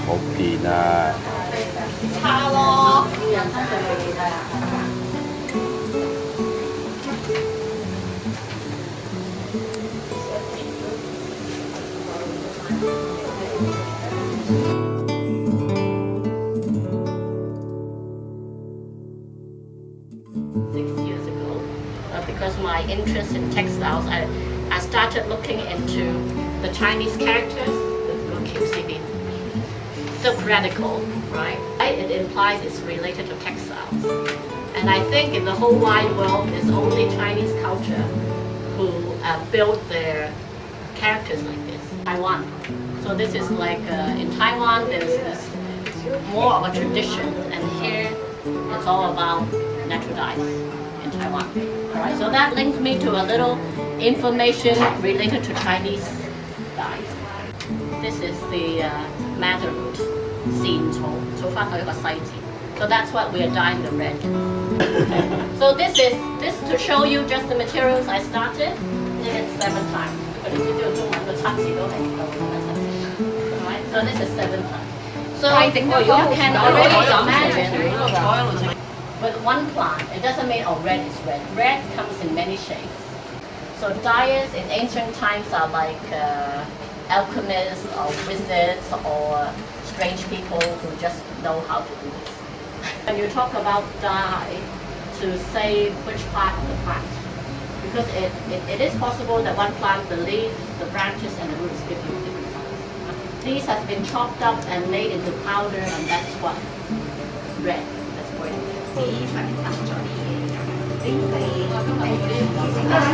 好便啊！差咯。6 years ago, because my interest in textiles, I started looking into the Chinese characters, the little cutesy bit. So radical, right? It implies it's related to textiles. And I think in the whole wide world, it's only Chinese culture who built their characters like this. Taiwan. So this is like, in Taiwan, there's this more of a tradition, and here it's all about natural dyes in Taiwan. All right, so that links me to a little information related to Chinese dyes. This is the madder root, 線草，草翻佢一個細字. So that's what we are dyeing the red. Okay. So this to show you just the materials I started. Did it 7 times. Alright, so this is 7 times. So you can already imagine with one plant, it doesn't mean red is red. Red comes in many shades. So dyers in ancient times are like alchemists or wizards or strange people who just know how to do this. When you talk about dye, to say which part of the plant, because it is possible that one plant, the leaves, the branches, and the roots give you different colors. These have been chopped up and made into powder, and that's what red. That's what it is.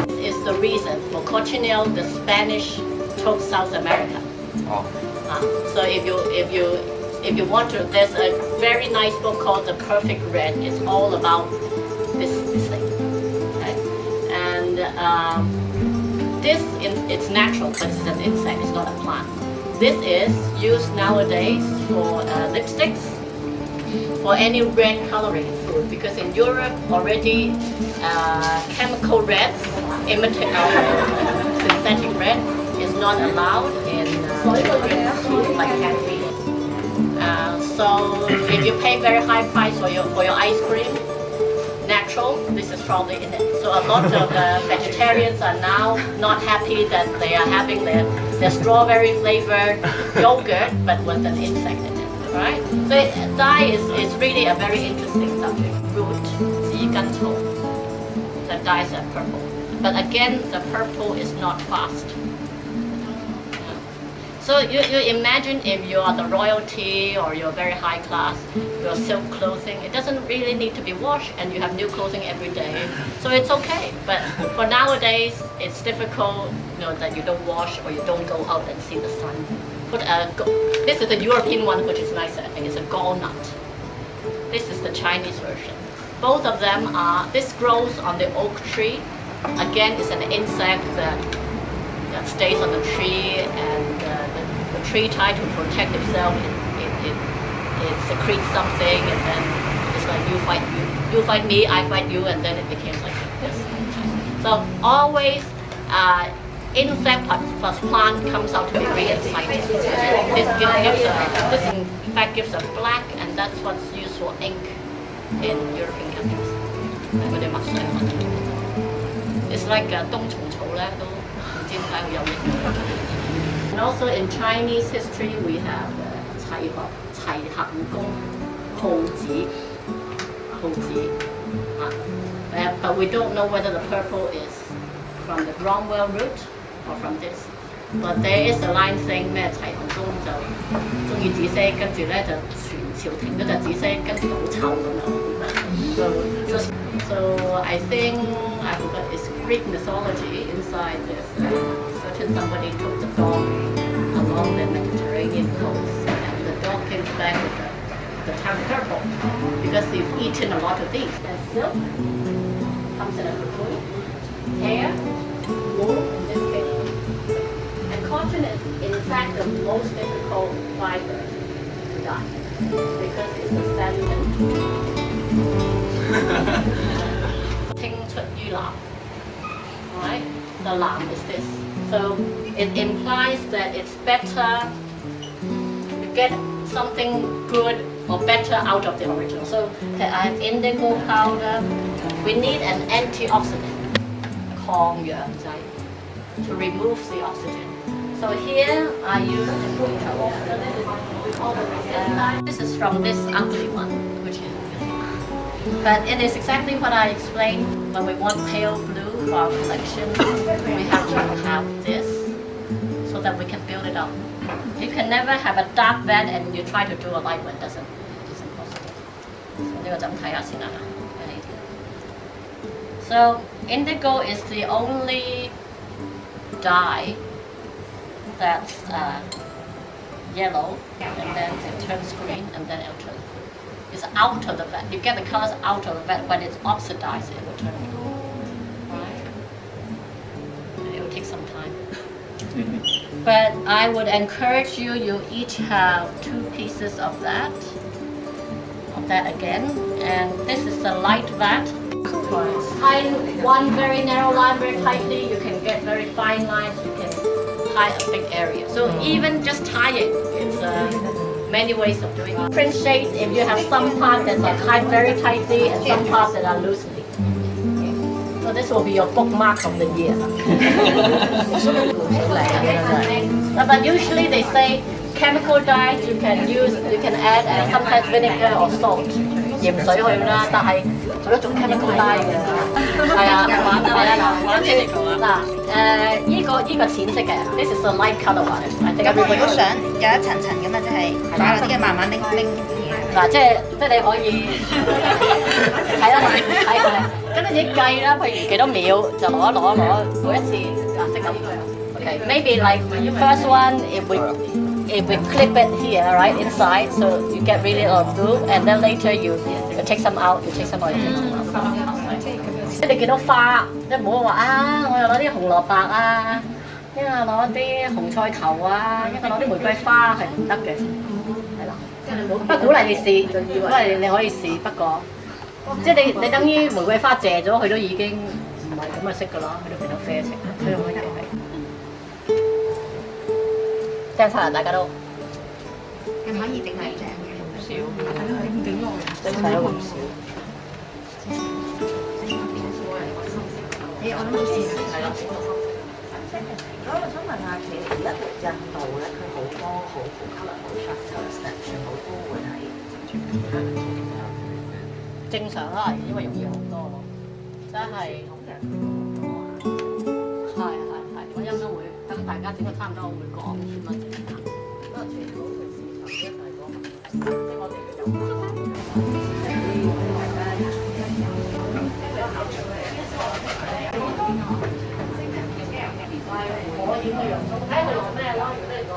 This is the reason for cochineal, the Spanish took South America. Oh. So if you want to, there's a very nice book called The Perfect Red. It's all about this thing. Okay? And it's natural, but it's an insect, it's not a plant. This is used nowadays for lipsticks, for any red coloring in food, because in Europe already chemical reds, synthetic red, is not allowed in food like candy. So if you pay very high price for your ice cream, natural, this is probably in it. So a lot of vegetarians are now not happy that they are having their strawberry flavored yogurt, but with an insect in it, right? So dye is really a very interesting subject. Root, 紫根草, the dyes are purple. But again, the purple is not fast. So you imagine if you are the royalty or you're very high class, your silk clothing, it doesn't really need to be washed and you have new clothing every day. So it's okay. But for nowadays, it's difficult, that you don't wash or you don't go out and see the sun. This is the European one, which is nicer. I think it's a gallnut. This is the Chinese version. Both of them this grows on the oak tree. Again, it's an insect that stays on the tree, and the tree tries to protect itself. It secretes something, and then it's like you fight me, I fight you, and then it became like this. So always insect plus plant comes out to be really exciting. This in fact gives a black, and that's what's used for ink in European countries. It's like 冬蟲草咧都。And also in Chinese history, we have 齊衡公、號子. But we don't know whether the purple is from the Bromwell root or from this. But there is a line saying 咩齊衡公就中意紫色，跟住咧就全朝廷都就紫色，跟住好臭咁樣。So I think, I forgot, it's Greek mythology inside this. Certain somebody took the dog along the Mediterranean coast, and the dog came back with the tongue purple because they've eaten a lot of these. And silk comes in a cocoon, hair, wool in this case. And cotton is in fact the most difficult fiber to dye because it's a sediment. 青出於藍. Right? The lam is this. So it implies that it's better get something good or better out of the original. So I have indigo powder. We need an antioxidant, 抗氧劑, to remove the oxygen. So here I use this is from this ugly one, which is but it is exactly what I explained. When we want pale blue for our collection, we have to have this so that we can build it up. You can never have a dark red and you try to do a light one. It isn't possible. So 呢個就咁睇下先啦。So indigo is the only dye that's yellow and then it turns green and then it turns blue. It's out of the vat. You get the colors out of the vat. When it's oxidized, it will turn blue. Right? It will take some time. But I would encourage you, you each have 2 pieces of that again. And this is the light vat. Tie one very narrow line very tightly, you can get very fine lines, you can tie a big area. So even just tying, it's many ways of doing it. Different shades, if you have some parts that are tied very tightly and some parts that are loosely. So this will be your bookmark of the year. But usually they say chemical dyes you can add sometimes vinegar or salt. 鹽水去啦，但係做一種 chemical dye 嘅，係啊，跟住嗱依個淺色嘅 ，this is the light color one。咁我如果想有一層層咁啊，即係擺落啲嘅慢慢拎嗱，即係你可以係啦，係，咁你自己計啦，譬如幾多秒就攞，每一次嗱，即係呢個又 OK。Maybe like first one if we clip it here, right, inside, so you get really a lot of glue, and then later you take some out, you take some out, you take some out. 即係你見到花，即係唔好話啊，我又攞啲紅蘿蔔啊，一個攞啲紅菜頭啊，一個攞啲玫瑰花係唔得嘅，係啦。不過鼓勵你試，鼓勵你可以試，不過即係你等於玫瑰花謝咗，佢都已經唔係咁嘅色㗎啦，佢都變到啡色，所以可以係。聽晒啦，大家都係可以整係正嘅，唔少，係咯，整幾耐？整晒都唔少。我諗好似係啦。咁我想問下，其實而家印度咧，佢好多好 colourful chapters 咧，全部都會係正常啦，因為容易好多咯，真係。係，我應該會等大家整個差唔多，我會講點樣整㗎。不過全部佢市場一係講，即係我哋要有。我點嘅樣，睇佢落咩咯？如果你落